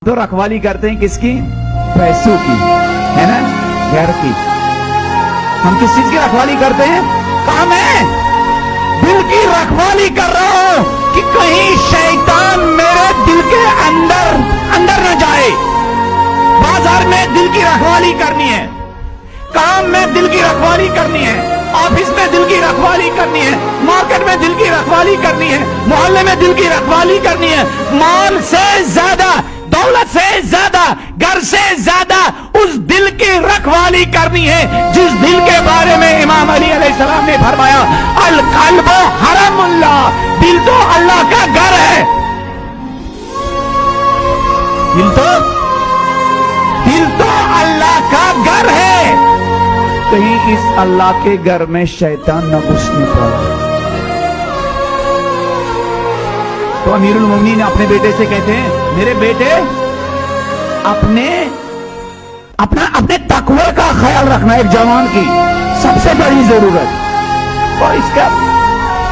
तो रखवाली करते हैं किसकी? पैसों की, है ना, घर की। हम किस चीज की रखवाली करते हैं? काम है, दिल की रखवाली कर रहा हूं कि कहीं शैतान मेरे दिल के अंदर न जाए। बाजार में दिल की रखवाली करनी है, काम में दिल की रखवाली करनी है, ऑफिस में दिल की रखवाली करनी है, मार्केट में दिल की रखवाली करनी है, मोहल्ले में दिल की रखवाली करनी है। माल से ज्यादा, दौलत से ज्यादा, घर से ज्यादा उस दिल की रखवाली करनी है जिस दिल के बारे में इमाम अली अलैहिस्सलाम ने फरमाया, अल कल्बु हरमुल्लाह, दिल तो अल्लाह का घर है। दिल तो अल्लाह का घर है। कहीं इस अल्लाह के घर में शैतान न घुसने पाए। तो अमीरुल मोमिनीन अपने बेटे से कहते हैं, मेरे बेटे अपने तकवा का ख्याल रखना। एक जवान की सबसे बड़ी जरूरत, और इसका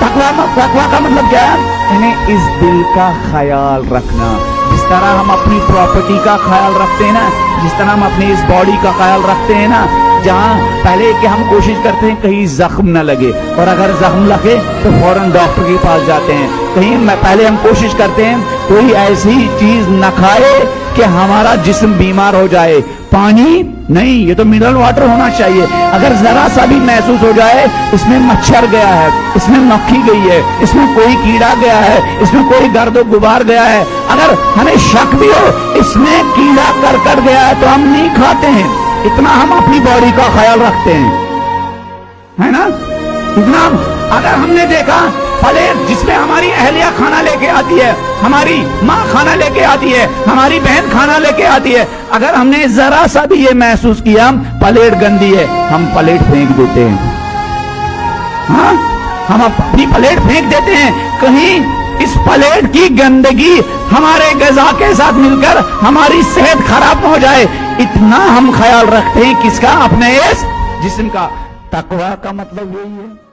तकवा का मतलब क्या है? इन्हें इस दिल का ख्याल रखना। जिस तरह हम अपनी प्रॉपर्टी का ख्याल रखते हैं ना, जिस तरह हम अपनी इस बॉडी का ख्याल रखते हैं ना, जहां पहले कि हम कोशिश करते हैं कहीं जख्म न लगे, और अगर जख्म लगे तो फौरन डॉक्टर के पास जाते हैं। कहीं पहले हम कोशिश करते हैं कोई ऐसी चीज न खाए कि हमारा जिस्म बीमार हो जाए। पानी नहीं, ये तो मिनरल वाटर होना चाहिए। अगर जरा सा भी महसूस हो जाए इसमें मच्छर गया है, इसमें मक्खी गई है, इसमें कोई कीड़ा गया है, इसमें कोई गर्द गुबार गया है, अगर हमें शक भी हो इसमें कीड़ा करकट गया है तो हम नहीं खाते हैं। इतना हम अपनी बॉडी का ख्याल रखते हैं, है ना। इतना अगर हमने देखा प्लेट जिसमें हमारी अहलिया खाना लेके आती है, हमारी माँ खाना लेके आती है, हमारी बहन खाना लेके आती है, अगर हमने जरा सा भी ये महसूस किया प्लेट गंदी है, हम प्लेट फेंक देते हैं। हाँ, हम अपनी प्लेट फेंक देते हैं। कहीं इस प्लेट की गंदगी हमारे ग़िज़ा के साथ मिलकर हमारी सेहत खराब हो जाए, इतना हम ख्याल रखते हैं किसका? अपने इस जिस्म का। तकवा का मतलब यही है।